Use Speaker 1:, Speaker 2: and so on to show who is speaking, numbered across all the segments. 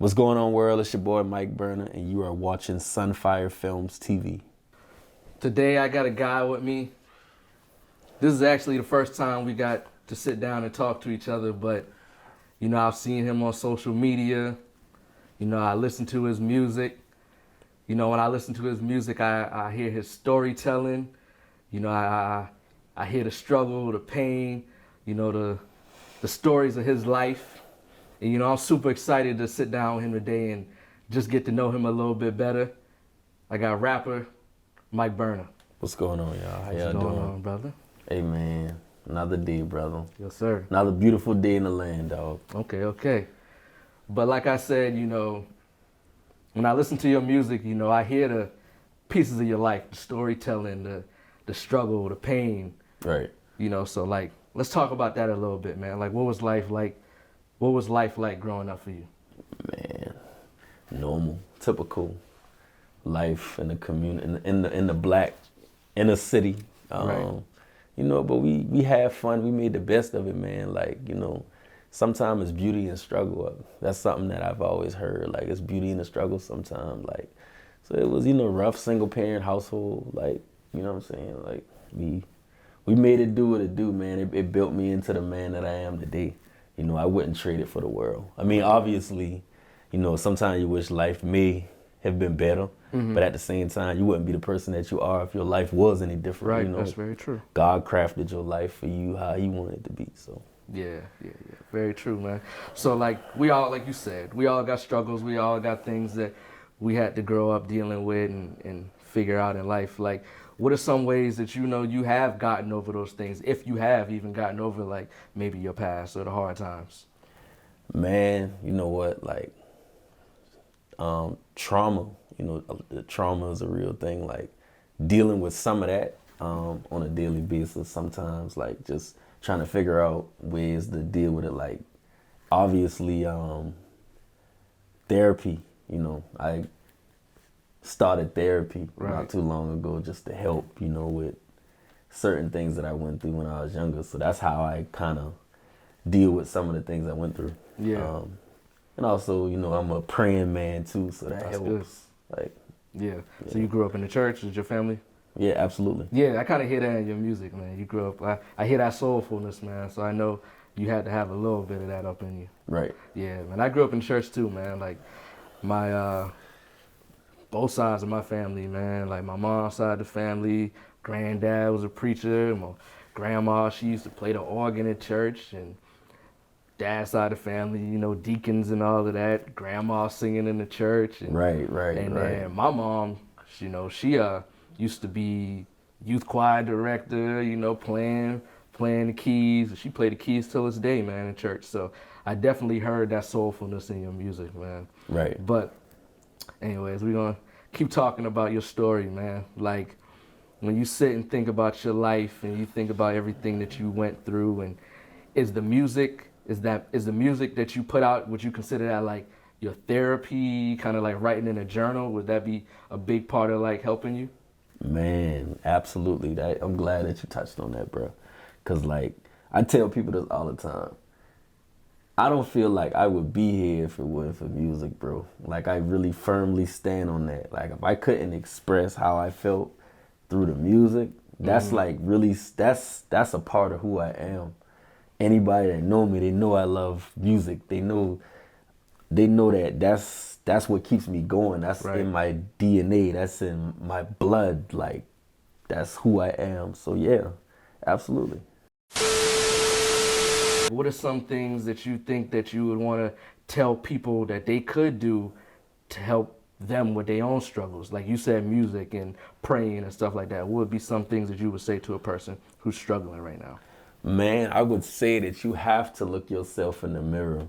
Speaker 1: What's going on, world? It's your boy Mike Burna, and you are watching Sunfire Films TV.
Speaker 2: Today I got a guy with me. This is actually the first time we got to sit down and talk to each other, but I've seen him on social media. I listen to his music. When I listen to his music, I hear his storytelling. I hear the struggle, the pain, the stories of his life. And I'm super excited to sit down with him today and just get to know him a little bit better. I got rapper Mike Burna.
Speaker 1: What's going on, y'all? How y'all
Speaker 2: What's going
Speaker 1: doing?
Speaker 2: on, brother?
Speaker 1: Hey, man. Another day, brother.
Speaker 2: Yes, sir.
Speaker 1: Another beautiful day in the land, dog.
Speaker 2: Okay. But like I said, when I listen to your music, I hear the pieces of your life, the storytelling, the struggle, the pain.
Speaker 1: Right.
Speaker 2: So like, let's talk about that a little bit, man. Like, what was life like? What was life like growing up for you?
Speaker 1: Man, normal, typical life in the community, in the black inner city.
Speaker 2: Right.
Speaker 1: But we had fun. We made the best of it, man. Like, sometimes it's beauty and struggle. That's something that I've always heard. Like, it's beauty in the struggle sometimes. Like, so it was, rough single parent household. Like, you know what I'm saying? Like, we made it do what it do, man. It built me into the man that I am today. I wouldn't trade it for the world. I mean, obviously, sometimes you wish life may have been better, but at the same time, you wouldn't be the person that you are if your life was any different.
Speaker 2: Right, that's very true.
Speaker 1: God crafted your life for you how He wanted it to be. So
Speaker 2: yeah, very true, man. So like, we all, like you said, we all got struggles. We all got things that we had to grow up dealing with and figure out in life. Like, what are some ways that you have gotten over those things, if you have even gotten over, like, maybe your past or the hard times?
Speaker 1: Man, you know what? Like, trauma. The trauma is a real thing. Like, dealing with some of that on a daily basis. Sometimes, like, just trying to figure out ways to deal with it. Like, obviously, therapy. I started therapy not too long ago just to help, with certain things that I went through when I was younger. So that's how I kind of deal with some of the things I went through.
Speaker 2: Yeah.
Speaker 1: And also, I'm a praying man too, so that helps.
Speaker 2: Good.
Speaker 1: Like,
Speaker 2: yeah. So you grew up in the church with your family?
Speaker 1: Yeah, absolutely.
Speaker 2: Yeah, I kind of hear that in your music, man. You grew up, I hear that soulfulness, man. So I know you had to have a little bit of that up in you.
Speaker 1: Right.
Speaker 2: Yeah, man. I grew up in church too, man. Like, my both sides of my family, man. Like, my mom's side of the family, granddad was a preacher. My grandma, she used to play the organ in church. And dad's side of the family, deacons and all of that. Grandma singing in the church. And,
Speaker 1: right.
Speaker 2: And then my mom, she used to be youth choir director, playing the keys. She played the keys till this day, man, in church. So I definitely heard that soulfulness in your music, man.
Speaker 1: Right.
Speaker 2: But anyways, we're going to keep talking about your story, man. Like, when you sit and think about your life and you think about everything that you went through, and is the music that you put out, would you consider that like your therapy, kind of like writing in a journal? Would that be a big part of like helping you?
Speaker 1: Man, absolutely. I'm glad that you touched on that, bro. Because, like, I tell people this all the time. I don't feel like I would be here if it wasn't for music, bro. Like, I really firmly stand on that. Like, if I couldn't express how I felt through the music, that's like really, that's a part of who I am. Anybody that know me, they know I love music. They know that that's what keeps me going. That's in my DNA. That's in my blood. Like, that's who I am. So yeah, absolutely.
Speaker 2: What are some things that you think that you would want to tell people that they could do to help them with their own struggles? Like you said, music and praying and stuff like that. What would be some things that you would say to a person who's struggling right now?
Speaker 1: Man, I would say that you have to look yourself in the mirror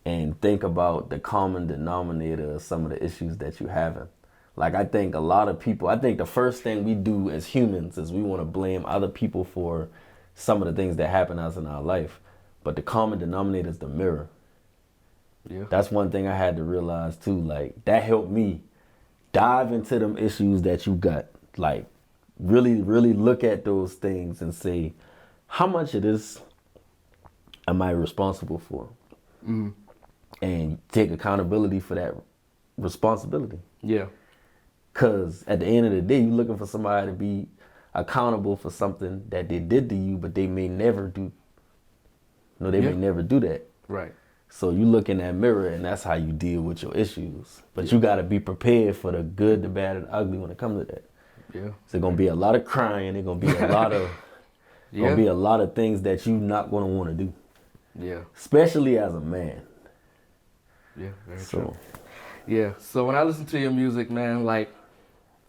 Speaker 1: and think about the common denominator of some of the issues that you're having. Like, I think a lot of people, I think the first thing we do as humans is we want to blame other people for some of the things that happen to us in our life. But the common denominator is the mirror.
Speaker 2: Yeah.
Speaker 1: That's one thing I had to realize too. Like, that helped me dive into them issues that you got. Like, really, really look at those things and say, how much of this am I responsible for? and take accountability for that responsibility.
Speaker 2: Yeah.
Speaker 1: Because at the end of the day, you're looking for somebody to be accountable for something that they did to you, but they may never do. They may never do that.
Speaker 2: Right.
Speaker 1: So you look in that mirror, and that's how you deal with your issues. But you got to be prepared for the good, the bad, and the ugly when it comes to that.
Speaker 2: Yeah.
Speaker 1: There's gonna be a lot of crying. There's gonna be a lot of gonna be a lot of things that you're not gonna want to do.
Speaker 2: Yeah.
Speaker 1: Especially as a man.
Speaker 2: Yeah. Very true. Yeah. So when I listen to your music, man, like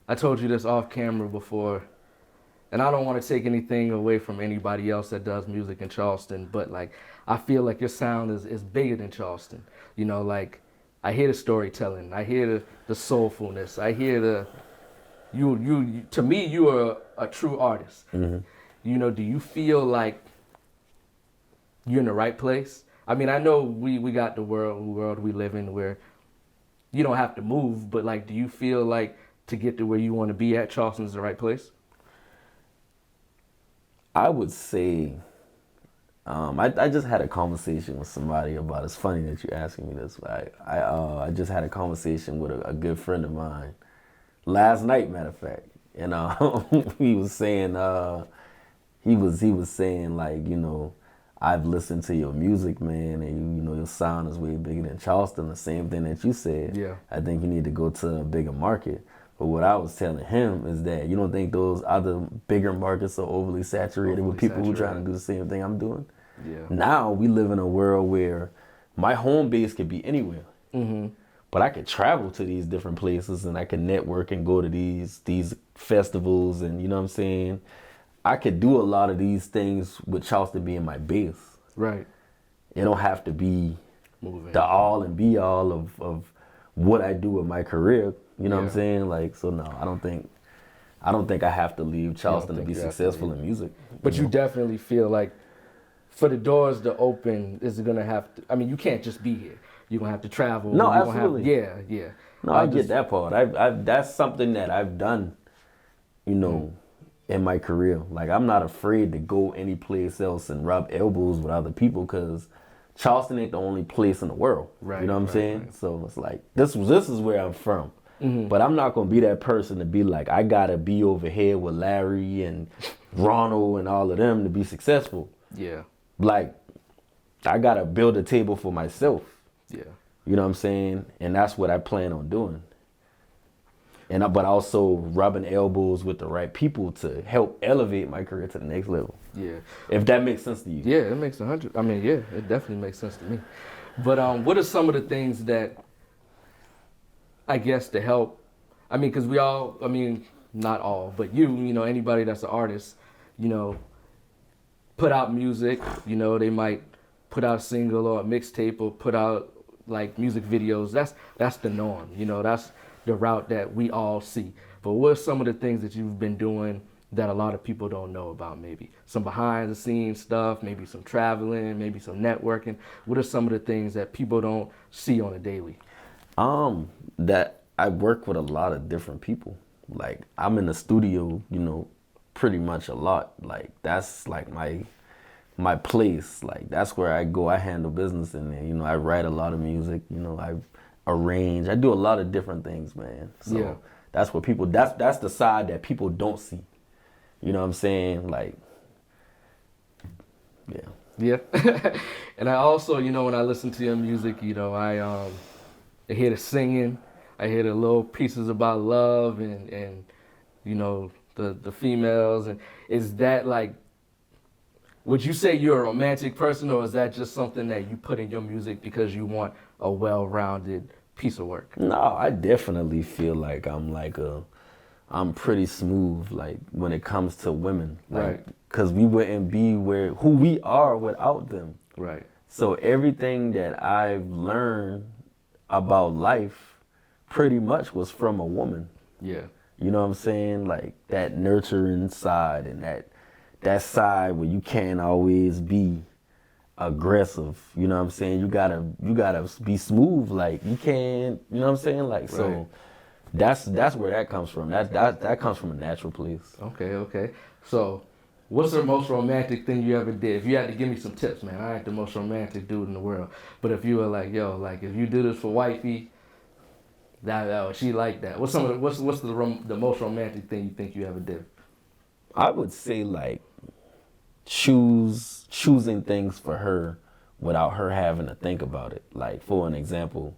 Speaker 2: I told you this off camera before, and I don't want to take anything away from anybody else that does music in Charleston, but like I feel like your sound is bigger than Charleston. You know, like I hear the storytelling, I hear the soulfulness, I hear the you to me you are a true artist.
Speaker 1: Mm-hmm.
Speaker 2: You know, do you feel like you're in the right place? I mean, I know we got the world we live in where you don't have to move, but like, do you feel like to get to where you want to be at, Charleston's the right place?
Speaker 1: I would say, I just had a conversation with somebody about. It's funny that you're asking me this. I just had a conversation with a good friend of mine last night, matter of fact, and he was saying he was saying like, I've listened to your music, man, and your sound is way bigger than Charleston. The same thing that you said.
Speaker 2: Yeah.
Speaker 1: I think you need to go to a bigger market. But what I was telling him is that you don't think those other bigger markets are overly saturated with people who are trying to do the same thing I'm doing?
Speaker 2: Yeah.
Speaker 1: Now we live in a world where my home base could be anywhere.
Speaker 2: Mm-hmm.
Speaker 1: But I could travel to these different places and I could network and go to these festivals and you know what I'm saying? I could do a lot of these things with Charleston being my base.
Speaker 2: Right.
Speaker 1: It don't have to be
Speaker 2: Moving.
Speaker 1: the all and be all of what I do with my career. You know what I'm saying? Like, so no, I don't think I have to leave Charleston to be successful in music.
Speaker 2: But you definitely feel like for the doors to open, is it gonna have to? I mean, you can't just be here. You're gonna have to travel.
Speaker 1: No, absolutely.
Speaker 2: Yeah.
Speaker 1: No, I get that part. That's something that I've done, in my career. Like, I'm not afraid to go any place else and rub elbows with other people because Charleston ain't the only place in the world.
Speaker 2: Right.
Speaker 1: You know what I'm saying? Right. So it's like, this is where I'm from. Mm-hmm. But I'm not going to be that person to be like, I got to be over here with Larry and Ronald and all of them to be successful.
Speaker 2: Yeah.
Speaker 1: Like, I got to build a table for myself.
Speaker 2: Yeah.
Speaker 1: You know what I'm saying? And that's what I plan on doing. But also rubbing elbows with the right people to help elevate my career to the next level.
Speaker 2: Yeah.
Speaker 1: If that makes sense to you.
Speaker 2: Yeah, it makes 100. I mean, yeah, it definitely makes sense to me. But what are some of the things that I guess to help? I mean, because we all, I mean, not all, but anybody that's an artist, put out music, they might put out a single or a mixtape or put out like music videos. That's the norm, that's the route that we all see. But what are some of the things that you've been doing that a lot of people don't know about? Maybe some behind the scenes stuff, maybe some traveling, maybe some networking. What are some of the things that people don't see on a daily?
Speaker 1: That I work with a lot of different people. Like, I'm in the studio, pretty much a lot. Like, that's like my place. Like, that's where I go. I handle business in there. I write a lot of music. I arrange. I do a lot of different things, man. So that's what people. That's the side that people don't see. You know what I'm saying? Like, yeah.
Speaker 2: Yeah. And I also, when I listen to your music, I hear the singing. I hear the little pieces about love and the females. And is that like, would you say you're a romantic person, or is that just something that you put in your music because you want a well-rounded piece of work?
Speaker 1: No, I definitely feel like I'm pretty smooth, like, when it comes to women. Like,
Speaker 2: right.
Speaker 1: Because we wouldn't be who we are without them.
Speaker 2: Right.
Speaker 1: So everything that I've learned about life pretty much was from a woman.
Speaker 2: Yeah.
Speaker 1: You know what I'm saying? Like, that nurturing side and that side where you can't always be aggressive. You know what I'm saying? You gotta be smooth. Like, you can't, you know what I'm saying? Like, so that's where that comes from. That comes from a natural place.
Speaker 2: Okay. So What's the most romantic thing you ever did? If you had to give me some tips, man, I ain't the most romantic dude in the world. But if you were like, yo, like if you do this for wifey, she like that. What's some of the, what's the most romantic thing you think you ever did?
Speaker 1: I would say like choosing things for her without her having to think about it. Like for an example,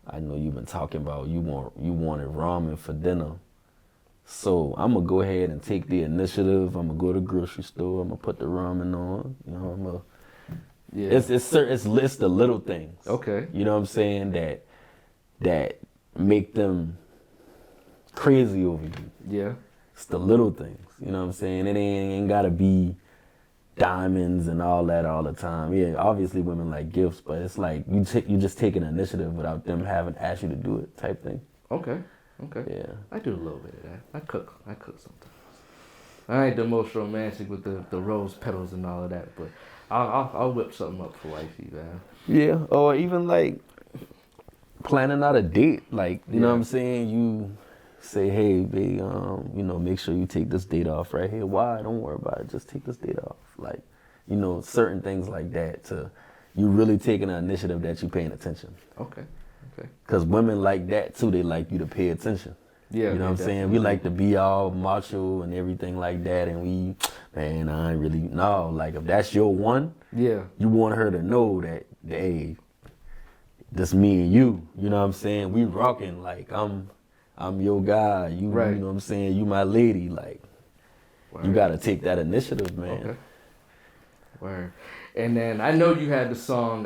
Speaker 1: I know you've been talking about you wanted ramen for dinner. So I'm gonna go ahead and take the initiative. I'm gonna go to the grocery store. I'm gonna put the ramen on. You know, I'm gonna.
Speaker 2: Yeah.
Speaker 1: It's the little things.
Speaker 2: Okay.
Speaker 1: You know what I'm saying that make them crazy over you.
Speaker 2: Yeah.
Speaker 1: It's the little things. You know what I'm saying? It ain't gotta be diamonds and all that all the time. Yeah, obviously women like gifts, but it's like you just take an initiative without them having to ask you to do it type thing.
Speaker 2: Okay. Okay.
Speaker 1: Yeah.
Speaker 2: I do a little bit of that. I cook sometimes. I ain't the most romantic with the rose petals and all of that, but I'll whip something up for wifey, man.
Speaker 1: Yeah, or even like planning out a date. Like, you know
Speaker 2: Yeah.
Speaker 1: what I'm saying? You say, hey, babe, make sure you take this date off right here. Why? Don't worry about it. Just take this date off. Like, certain things like that to you really taking an initiative that you paying attention.
Speaker 2: Okay. Okay.
Speaker 1: Because women like that too. They like you to pay attention.
Speaker 2: Yeah.
Speaker 1: You know what I'm saying? We like to be all macho and everything like that. And I ain't really, no. Like, if that's your one,
Speaker 2: Yeah.
Speaker 1: you want her to know that, hey, this me and you. You know what I'm saying? We rocking. Like, I'm your guy.
Speaker 2: Right.
Speaker 1: You know what I'm saying? You my lady. Like,
Speaker 2: Word.
Speaker 1: you got to take that initiative, man.
Speaker 2: Okay. Word. And then I know you had the song,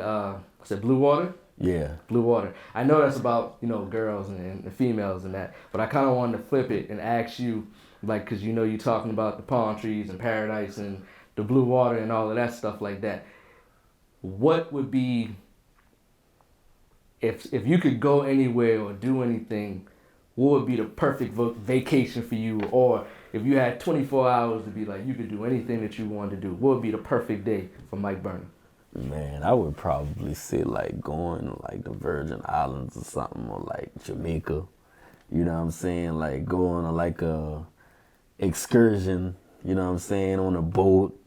Speaker 2: was it Blue Water?
Speaker 1: Yeah.
Speaker 2: Blue Water. I know that's about, girls and females and that, but I kind of wanted to flip it and ask you, like, because you're talking about the palm trees and paradise and the blue water and all of that stuff like that. What would be, if you could go anywhere or do anything, what would be the perfect vacation for you? Or if you had 24 hours to be like, you could do anything that you wanted to do, what would be the perfect day for Mike Burna?
Speaker 1: Man, I would probably say like going to like the Virgin Islands or something, or like Jamaica. You know what I'm saying? Like going on like a excursion, you know what I'm saying, on a boat.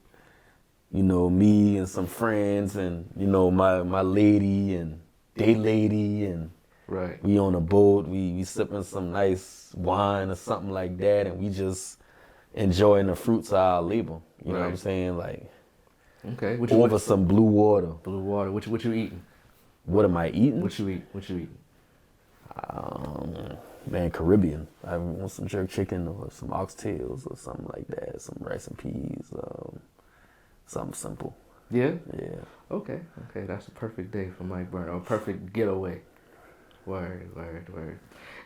Speaker 1: Me and some friends and, my lady and they lady and
Speaker 2: Right.
Speaker 1: we on a boat, we sipping some nice wine or something like that, and we just enjoying the fruits of our labor. You know what I'm saying? Like,
Speaker 2: okay.
Speaker 1: over some blue water.
Speaker 2: Blue water. What you eating?
Speaker 1: What am I eating?
Speaker 2: What you eating?
Speaker 1: Man, Caribbean. I want some jerk chicken or some oxtails or something like that. Some rice and peas. Something simple.
Speaker 2: Yeah?
Speaker 1: Yeah.
Speaker 2: Okay. That's a perfect day for Mike Burna. A perfect getaway. Word.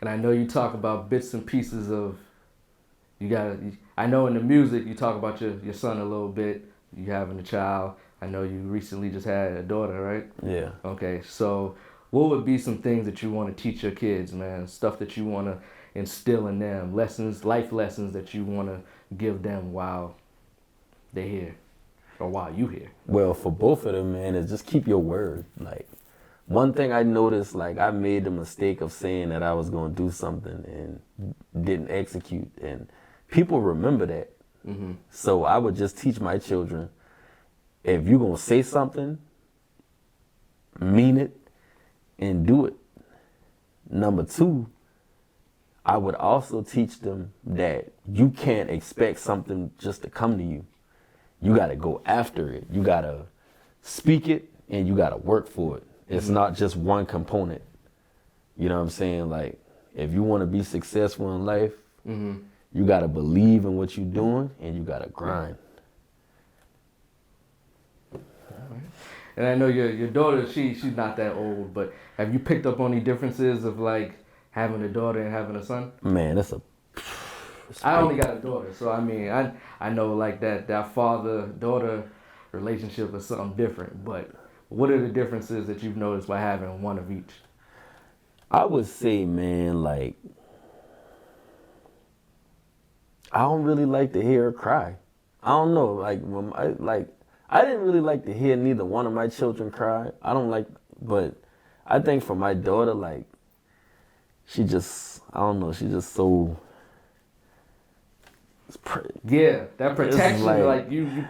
Speaker 2: And I know you talk about bits and pieces of, I know in the music you talk about your son a little bit, you having a child. I know you recently just had a daughter, right?
Speaker 1: Yeah.
Speaker 2: Okay, so what would be some things that you want to teach your kids, man? Stuff that you want to instill in them, life lessons that you want to give them while they're here, or while you here.
Speaker 1: Well, for both of them, man, is just keep your word. Like, one thing I noticed, like, I made the mistake of saying that I was going to do something and didn't execute, and people remember that. Mm-hmm. So I would just teach my children, if you're going to say something, mean it and do it. Number two, I would also teach them that you can't expect something just to come to you. You got to go after it. You got to speak it and you got to work for it. It's not just one component. You know what I'm saying? Like, if you want to be successful in life, you got to believe in what you're doing and you got to grind.
Speaker 2: And I know your daughter, she's not that old, but have you picked up on any differences of like having a daughter and having a son?
Speaker 1: Man,
Speaker 2: I only got a daughter, so I mean, I know like that father-daughter relationship is something different, but what are the differences that you've noticed by having one of each?
Speaker 1: I would say, man, like, I don't really like to hear her cry. I don't know, I didn't really like to hear neither one of my children cry. But I think for my daughter, like, she's just so
Speaker 2: Yeah, that protection,
Speaker 1: like-
Speaker 2: like you,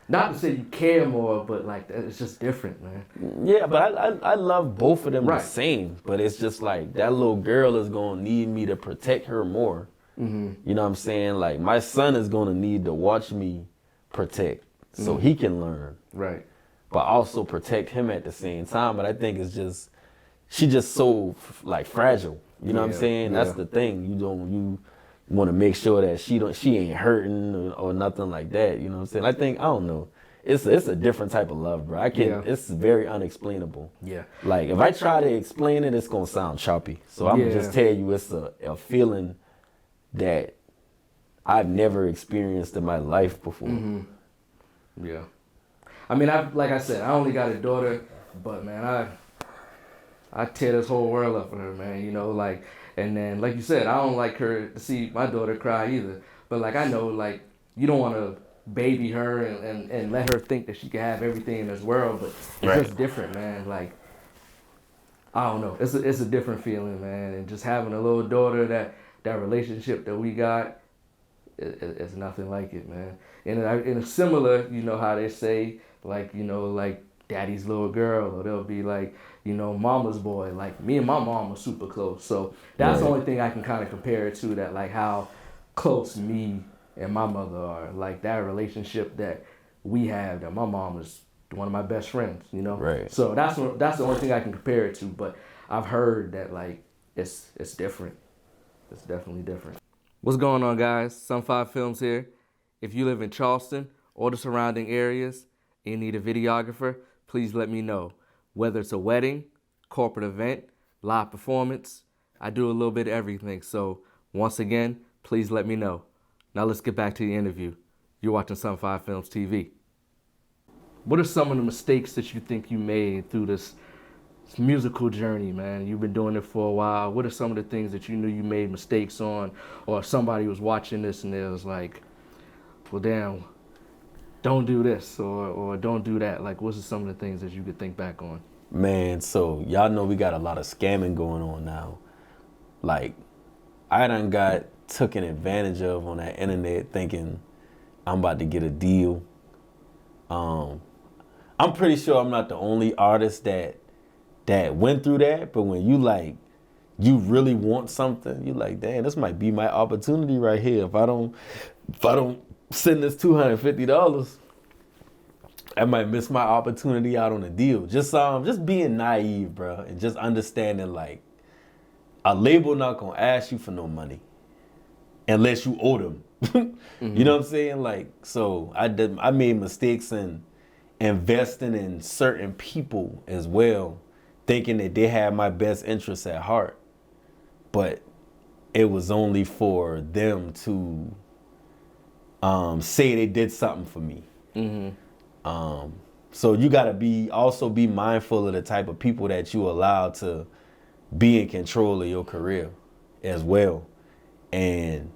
Speaker 2: not to say you care more, but like it's just different, man.
Speaker 1: Yeah, but I love both of them
Speaker 2: Right.
Speaker 1: the same. But it's just like that little girl is gonna need me to protect her more. You know what I'm saying? Like my son is gonna need to watch me protect so he can learn,
Speaker 2: Right.
Speaker 1: but also protect him at the same time. But I think it's just she just so like fragile. You know what I'm
Speaker 2: Yeah,
Speaker 1: saying? That's
Speaker 2: yeah.
Speaker 1: the thing. You want to make sure that she ain't hurting or nothing like that. You know what I'm saying? I think I don't know. It's a different type of love, bro.
Speaker 2: Yeah.
Speaker 1: It's very unexplainable.
Speaker 2: Yeah.
Speaker 1: Like if I try to explain it, it's gonna sound choppy. So I'm gonna just
Speaker 2: Yeah.
Speaker 1: tell you it's a feeling that I've never experienced in my life before.
Speaker 2: Yeah. I mean, like I said, I only got a daughter, but man, I tear this whole world up for her, man. You know, like, and then like you said, I don't like her to see my daughter cry either. But like I know, like you don't want to baby her and let her think that she can have everything in this world, but it's
Speaker 1: Right.
Speaker 2: just different, man. Like I don't know, it's a different feeling, man. And just having a little daughter, that relationship that we got, it's nothing like it, man. And it's similar, you know how they say, like, you know, like daddy's little girl, or they'll be like, you know, mama's boy. Like me and my mom are super close, so that's the
Speaker 1: Right.
Speaker 2: only thing I can kind of compare it to. That like how close me and my mother are, like that relationship that we have. That my mom is one of my best friends, you know.
Speaker 1: Right.
Speaker 2: So that's the only thing I can compare it to. But I've heard that like it's different. It's definitely different. What's going on, guys? Sun 5 Films here. If you live in Charleston or the surrounding areas and you need a videographer, please let me know. Whether it's a wedding, corporate event, live performance, I do a little bit of everything. So once again, please let me know. Now let's get back to the interview. You're watching Sun 5 Films TV. What are some of the mistakes that you think you made through this musical journey, man? You've been doing it for a while. What are some of the things that you knew you made mistakes on, or somebody was watching this and it was like, well, damn, don't do this or don't do that? Like, what's some of the things that you could think back on?
Speaker 1: Man, so y'all know we got a lot of scamming going on now. Like, I done got taken advantage of on that internet thinking I'm about to get a deal. I'm pretty sure I'm not the only artist that went through that, but when you really want something, you like, damn, this might be my opportunity right here. If I don't send this $250, I might miss my opportunity out on a deal. Just being naive, bro, and just understanding like a label not gonna ask you for no money unless you owe them. You know what I'm saying? Like, so I made mistakes in investing in certain people as well, thinking that they had my best interests at heart, but it was only for them to say they did something for me. So you gotta also be mindful of the type of people that you allow to be in control of your career as well, and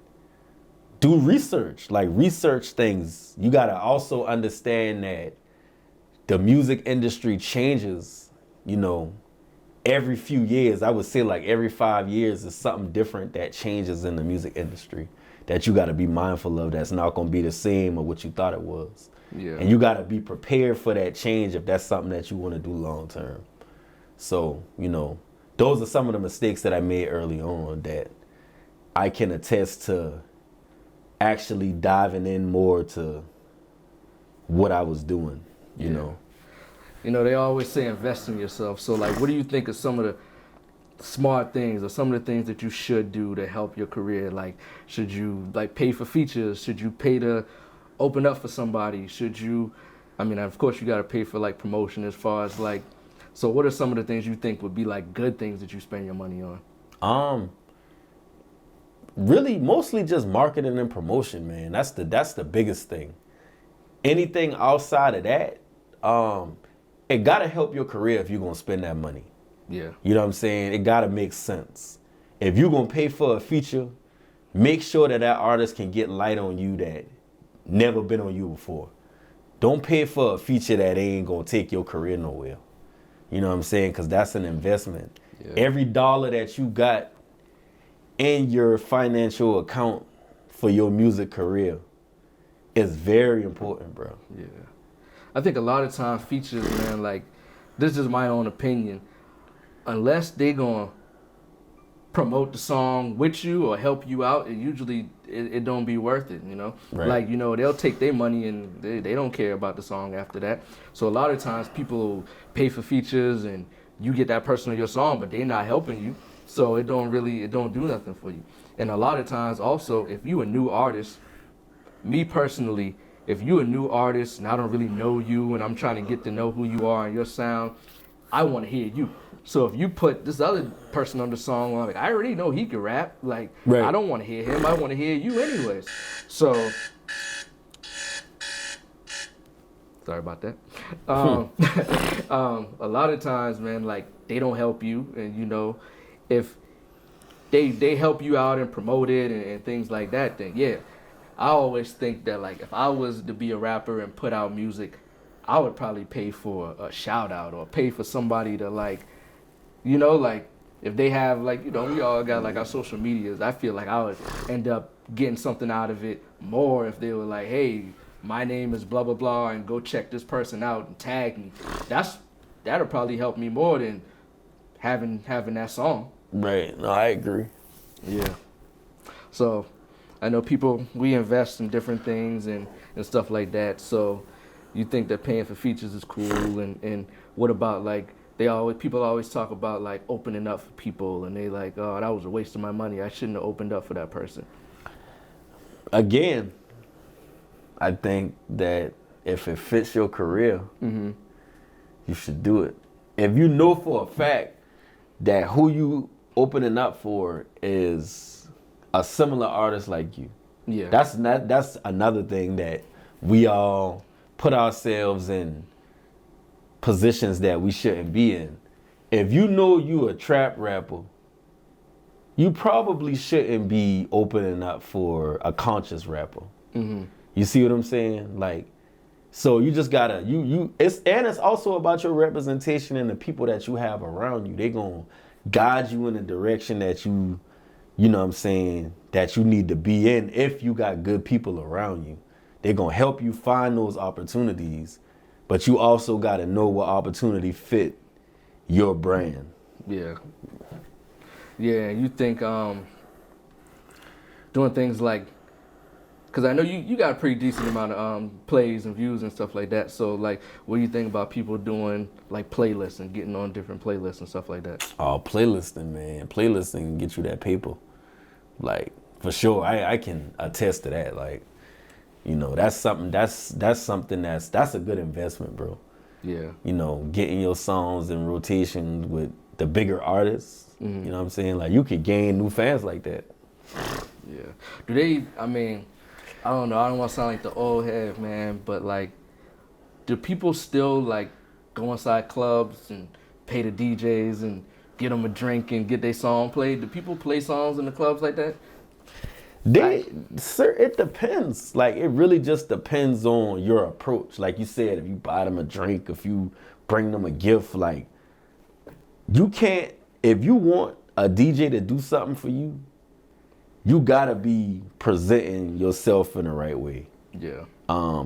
Speaker 1: do research. Like, research things. You gotta also understand that the music industry changes, you know, every few years. I would say like every 5 years is something different that changes in the music industry that you got to be mindful of, that's not going to be the same of what you thought it was.
Speaker 2: Yeah.
Speaker 1: And you got to be prepared for that change if that's something that you want to do long term. So, you know, those are some of the mistakes that I made early on that I can attest to actually diving in more to what I was doing, you know.
Speaker 2: You know, they always say invest in yourself. So, like, what do you think of some of the smart things or some of the things that you should do to help your career? Like, should you, like, pay for features? Should you pay to open up for somebody? Should you, I mean, of course, you got to pay for, like, promotion as far as, like, so what are some of the things you think would be, like, good things that you spend your money on?
Speaker 1: Really, mostly just marketing and promotion, man. That's the biggest thing. Anything outside of that, it gotta help your career if you're gonna spend that money.
Speaker 2: Yeah.
Speaker 1: You know what I'm saying? It gotta make sense. If you're gonna pay for a feature, make sure that artist can get light on you that never been on you before. Don't pay for a feature that ain't gonna take your career nowhere. You know what I'm saying? Because that's an investment. Yeah. Every dollar that you got in your financial account for your music career is very important, bro.
Speaker 2: Yeah. I think a lot of times features, man, like, this is my own opinion. Unless they gonna promote the song with you or help you out, it don't be worth it, you know?
Speaker 1: Right.
Speaker 2: Like, you know, they'll take their money and they don't care about the song after that. So a lot of times people pay for features and you get that person on your song, but they're not helping you. So it don't do nothing for you. And a lot of times also, if you a new artist, me personally, if you a new artist and I don't really know you and I'm trying to get to know who you are and your sound, I want to hear you. So if you put this other person on the song, I'm like, I already know he can rap. Like,
Speaker 1: Right.
Speaker 2: I don't want to hear him. I want to hear you anyways. So, sorry about that. A lot of times, man, like, they don't help you. And, you know, if they help you out and promote it and things like that, then yeah. I always think that, like, if I was to be a rapper and put out music, I would probably pay for a shout out or pay for somebody to, like, you know, like, if they have, like, you know, we all got, like, our social medias. I feel like I would end up getting something out of it more if they were like, hey, my name is blah, blah, blah, and go check this person out and tag me. That'll probably help me more than having that song.
Speaker 1: Right. No, I agree.
Speaker 2: Yeah. So I know we invest in different things and stuff like that. So you think that paying for features is cool, and what about, like, people always talk about, like, opening up for people, and they like, oh, that was a waste of my money. I shouldn't have opened up for that person.
Speaker 1: Again, I think that if it fits your career, you should do it. If you know for a fact that who you opening up for is a similar artist like you,
Speaker 2: Yeah.
Speaker 1: that's another thing that we all put ourselves in positions that we shouldn't be in. If you know you a trap rapper, you probably shouldn't be opening up for a conscious rapper. You see what I'm saying? Like, so you just gotta it's also about your representation and the people that you have around you. They gonna guide you in the direction that you know what I'm saying, that you need to be in. If you got good people around you, they're gonna help you find those opportunities. But you also got to know what opportunity fit your brand.
Speaker 2: Yeah. Yeah, you think doing things like, because I know you got a pretty decent amount of plays and views and stuff like that. So, like, what do you think about people doing, like, playlists and getting on different playlists and stuff like that?
Speaker 1: Oh, playlisting, man. Playlisting can get you that paper. Like, for sure. I can attest to that. Like, you know, that's something that's a good investment, bro.
Speaker 2: Yeah.
Speaker 1: You know, getting your songs in rotation with the bigger artists. You know what I'm saying? Like, you could gain new fans like that.
Speaker 2: Yeah. I don't know. I don't want to sound like the old head, man, but, like, do people still, like, go inside clubs and pay the DJs and get them a drink and get their song played? Do people play songs in the clubs like that?
Speaker 1: Sir, it depends. Like, it really just depends on your approach. Like you said, if you buy them a drink, if you bring them a gift, like, you can't, if you want a DJ to do something for you, you gotta be presenting yourself in the right way.
Speaker 2: Yeah.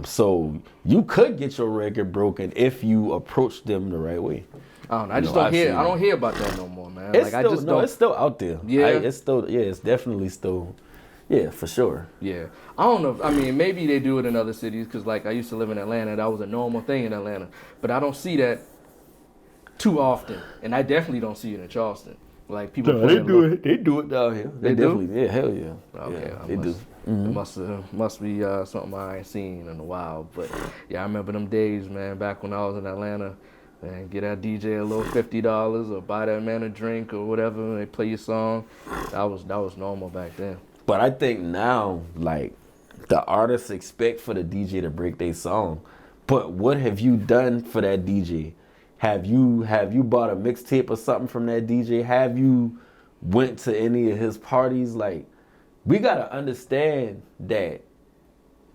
Speaker 1: So you could get your record broken if you approach them the right way.
Speaker 2: I don't know. I don't hear about that no more, man.
Speaker 1: It's still out there.
Speaker 2: Yeah.
Speaker 1: It's definitely still. Yeah, for sure.
Speaker 2: Yeah. I don't know. I mean, maybe they do it in other cities because, like, I used to live in Atlanta. That was a normal thing in Atlanta. But I don't see that too often. And I definitely don't see it in Charleston. Like, people
Speaker 1: They do it down here.
Speaker 2: They do?
Speaker 1: definitely, yeah, hell yeah.
Speaker 2: Okay,
Speaker 1: yeah, they do.
Speaker 2: It must be something I ain't seen in a while. But, yeah, I remember them days, man, back when I was in Atlanta. And get that DJ a little $50 or buy that man a drink or whatever, and they play your song. That was normal back then.
Speaker 1: But I think now, like, the artists expect for the DJ to break their song. But what have you done for that DJ? Have you bought a mixtape or something from that DJ? Have you went to any of his parties? Like, we gotta understand that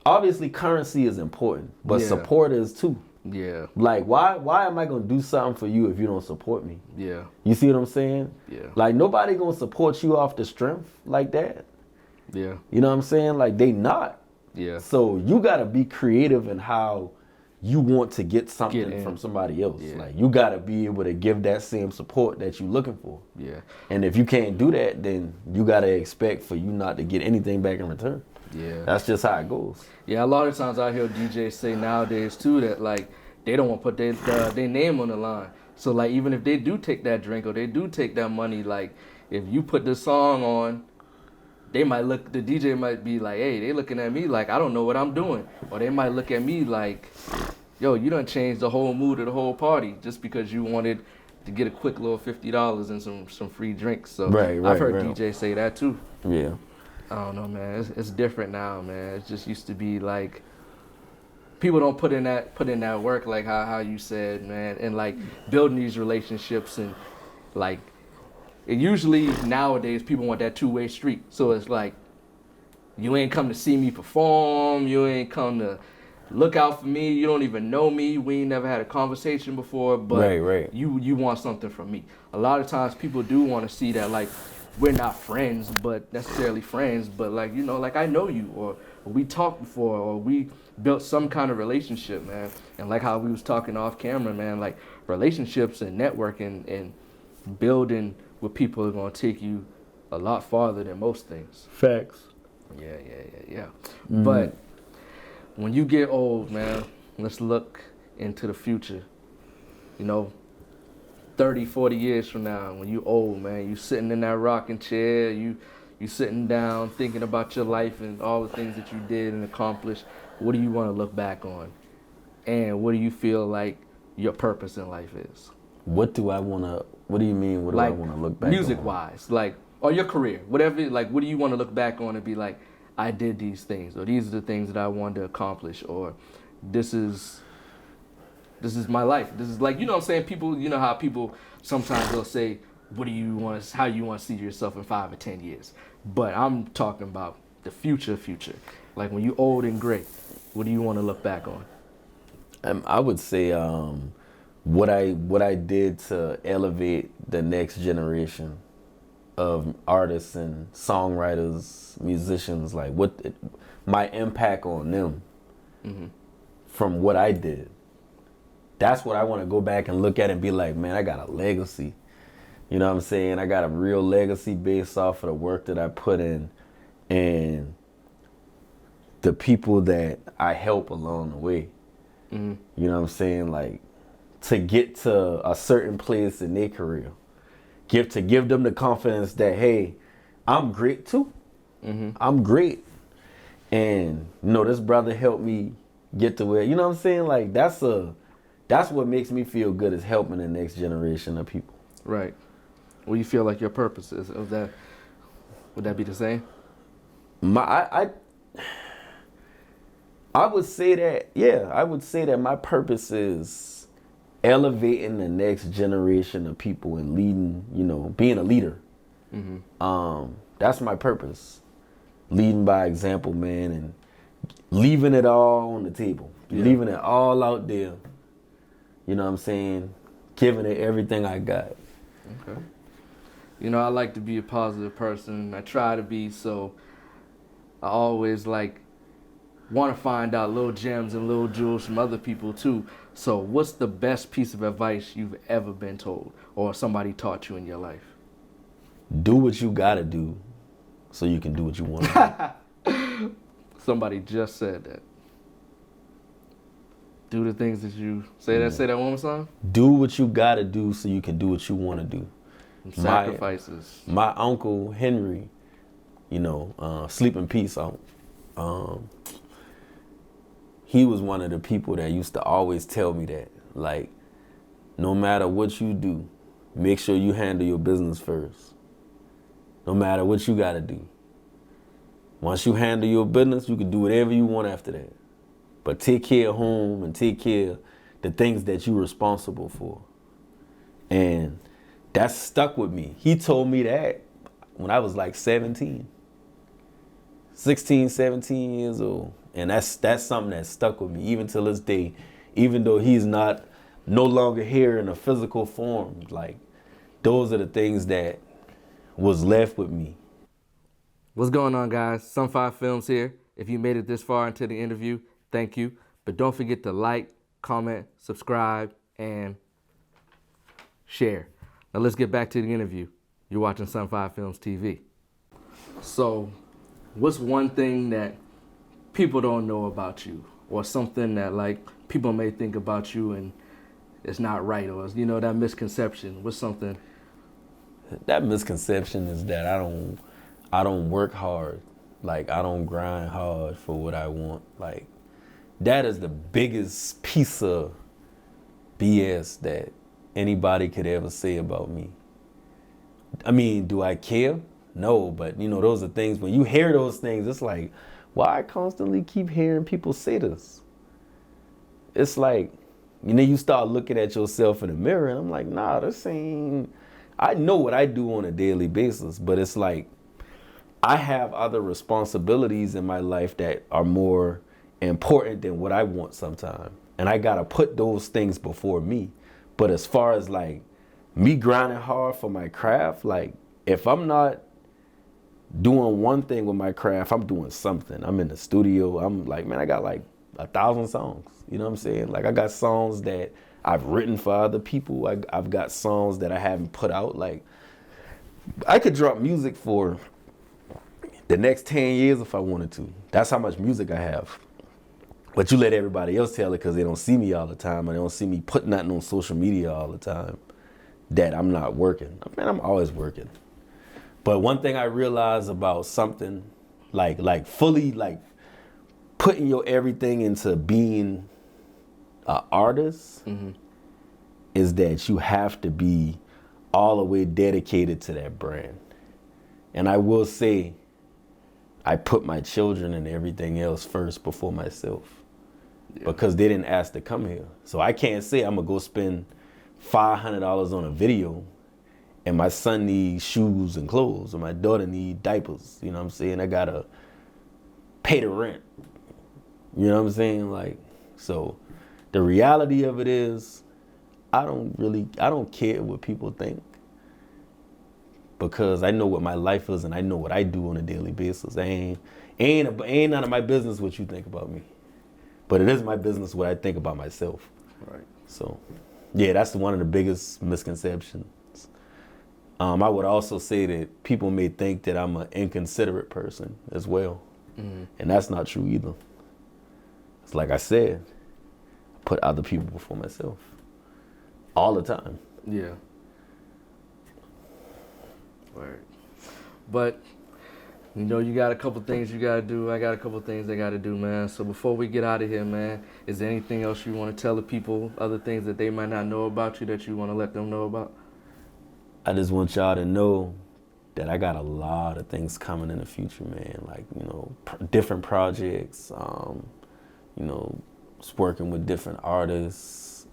Speaker 1: obviously currency is important, but support is too.
Speaker 2: Yeah.
Speaker 1: Like, why am I gonna do something for you if you don't support me?
Speaker 2: Yeah.
Speaker 1: You see what I'm saying?
Speaker 2: Yeah.
Speaker 1: Like, nobody gonna support you off the strength like that.
Speaker 2: Yeah.
Speaker 1: You know what I'm saying? Like they not.
Speaker 2: Yeah.
Speaker 1: So you gotta be creative in how you want to get something
Speaker 2: in.
Speaker 1: from somebody else.
Speaker 2: Yeah.
Speaker 1: Like you gotta be able to give that same support that you're looking for.
Speaker 2: Yeah.
Speaker 1: And if you can't do that, then you gotta expect for you not to get anything back in return.
Speaker 2: Yeah.
Speaker 1: That's just how it goes.
Speaker 2: Yeah, a lot of times I hear DJs say nowadays too that like they don't want to put their name on the line. So like even if they do take that drink or they do take that money, like if you put the song on, the DJ might be like, hey, they looking at me like I don't know what I'm doing. Or they might look at me like, yo, you done changed the whole mood of the whole party just because you wanted to get a quick little $50 and some free drinks. So I've heard DJs say that too.
Speaker 1: Yeah.
Speaker 2: I don't know, man. It's different now, man. It just used to be like people don't put in that work like how you said, man, and like building these relationships and like it usually nowadays people want that two-way street. So it's like you ain't come to see me perform, you ain't come to look out for me, you don't even know me, we ain't never had a conversation before, but you want something from me. A lot of times people do want to see that like we're not friends, but necessarily friends, but like, you know, like I know you, or we talked before, or we built some kind of relationship, man. And like how we was talking off camera, man, like relationships and networking and building with people are gonna take you a lot farther than most things.
Speaker 1: Facts.
Speaker 2: Yeah. Mm-hmm. But when you get old, man, let's look into the future. You know, 30, 40 years from now, when you old, man, you sitting in that rocking chair, you sitting down thinking about your life and all the things that you did and accomplished. What do you want to look back on? And what do you feel like your purpose in life is?
Speaker 1: What do you mean, what do I want to look back on?
Speaker 2: Music-wise, like, or your career, whatever, like, what do you want to look back on and be like, I did these things, or these are the things that I wanted to accomplish, or this is my life. This is like, you know what I'm saying? People, you know how people sometimes they'll say, how you want to see yourself in 5 or 10 years. But I'm talking about the future. Like when you old and gray, what do you want to look back on?
Speaker 1: I would say what I did to elevate the next generation of artists and songwriters, musicians, like my impact on them from what I did. That's what I want to go back and look at and be like, man, I got a legacy. You know what I'm saying? I got a real legacy based off of the work that I put in and the people that I help along the way. You know what I'm saying? Like to get to a certain place in their career. Give them the confidence that, hey, I'm great too. I'm great. And you know, this brother helped me get to where, you know what I'm saying? Like that's what makes me feel good, is helping the next generation of people.
Speaker 2: Right. What do you feel like your purpose is of that? Would that be the same? I would say that, yeah, I would say that my purpose is elevating the next generation of people and leading, you know, being a leader. That's my purpose. Leading by example, man, and leaving it all on the table. Yeah. Leaving it all out there. You know what I'm saying? Giving it everything I got. Okay. You know, I like to be a positive person. I try to be, so I always like want to find out little gems and little jewels from other people too. So what's the best piece of advice you've ever been told or somebody taught you in your life?
Speaker 1: Do what you gotta do so you can do what you want to do.
Speaker 2: Somebody just said that. Do the things that you say. Yeah. Say that one more time. Do
Speaker 1: what you gotta do so you can do what you want to do.
Speaker 2: Sacrifices.
Speaker 1: My uncle Henry, you know, sleep in peace. He was one of the people that used to always tell me that, like, no matter what you do, make sure you handle your business first. No matter what you gotta do. Once you handle your business, you can do whatever you want after that. But take care of home and take care of the things that you're responsible for. And that's stuck with me. He told me that when I was like 16, 17 years old. And that's something that stuck with me even till this day. Even though he's no longer here in a physical form, like those are the things that was left with me.
Speaker 2: What's going on, guys? Sun5 Films here. If you made it this far into the interview, thank you. But don't forget to like, comment, subscribe, and share. Now let's get back to the interview. You're watching Sun5 Films TV. So, what's one thing that people don't know about you, or something that like people may think about you and it's not right, or that misconception? What's something?
Speaker 1: That misconception is that I don't work hard. Like, I don't grind hard for what I want. Like, that is the biggest piece of BS that anybody could ever say about me. I mean, do I care? No, but those are things, when you hear those things, it's like, why I constantly keep hearing people say this? It's like, you start looking at yourself in the mirror and I'm like, nah, this ain't, I know what I do on a daily basis, but it's like, I have other responsibilities in my life that are more important than what I want sometimes. And I gotta put those things before me. But as far as like me grinding hard for my craft, like if I'm not doing one thing with my craft, I'm doing something. I'm in the studio. I'm like, man, I got like 1,000 songs. You know what I'm saying? Like, I got songs that I've written for other people. I've got songs that I haven't put out. Like, I could drop music for the next 10 years if I wanted to. That's how much music I have. But you let everybody else tell it because they don't see me all the time, and they don't see me put nothing on social media all the time, that I'm not working. Man, I'm always working. But one thing I realized about something like fully like putting your everything into being an artist is that you have to be all the way dedicated to that brand. And I will say, I put my children and everything else first before myself, because they didn't ask to come here. So I can't say I'm gonna go spend $500 on a video and my son needs shoes and clothes, or my daughter needs diapers. You know what I'm saying? I gotta pay the rent. You know what I'm saying? Like, so the reality of it is, I don't care what people think, because I know what my life is and I know what I do on a daily basis. Ain't none of my business what you think about me, but it is my business what I think about myself.
Speaker 2: Right.
Speaker 1: So, yeah, that's one of the biggest misconceptions. I would also say that people may think that I'm an inconsiderate person as well, and that's not true either. It's like I said, I put other people before myself all the time.
Speaker 2: Yeah. Right. But you got a couple things you gotta do. I got a couple things I gotta do, man. So before we get out of here, man, is there anything else you want to tell the people? Other things that they might not know about you that you want to let them know about?
Speaker 1: I just want y'all to know that I got a lot of things coming in the future, man. Like, different projects, just working with different artists.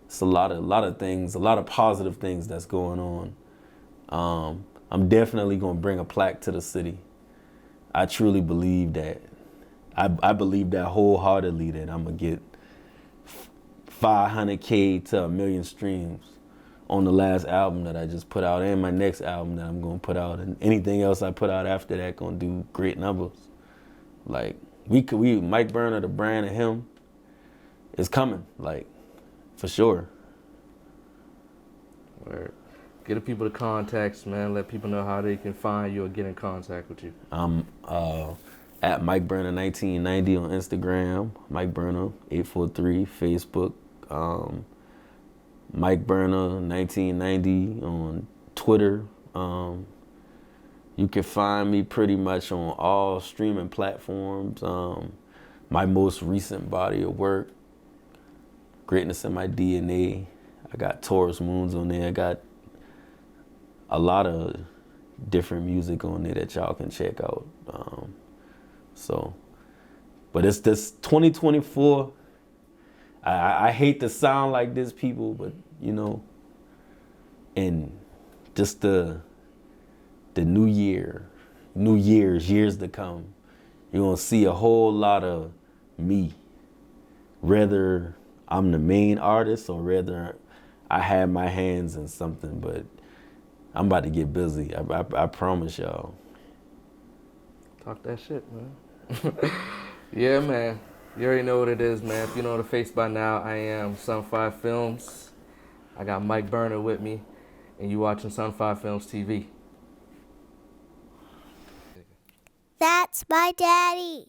Speaker 1: It's a lot of things, a lot of positive things that's going on. I'm definitely gonna bring a plaque to the city. I truly believe that. I believe that wholeheartedly, that I'm gonna get 500K to 1 million streams on the last album that I just put out, and my next album that I'm gonna put out, and anything else I put out after that gonna do great numbers. Like, we Mike Burna, the brand, of him is coming, like, for sure.
Speaker 2: Word. Get the people the contacts, man. Let people know how they can find you or get in contact with you.
Speaker 1: I'm at Mike Burna 1990 on Instagram, Mike Burna 843 Facebook, Mike Burna 1990 on Twitter. You can find me pretty much on all streaming platforms. My most recent body of work, Greatness in My DNA. I got Taurus Moons on there. I got a lot of different music on there that y'all can check out. But it's this 2024. I hate to sound like this, people, but and just the years to come, you're gonna see a whole lot of me. Whether I'm the main artist or whether I have my hands in something, but I'm about to get busy. I promise y'all.
Speaker 2: Talk that shit, man. Yeah, man. You already know what it is, man. If you know the face by now, I am Sun5 Films. I got Mike Burna with me, and you watching Sun5 Films TV.
Speaker 3: That's my daddy.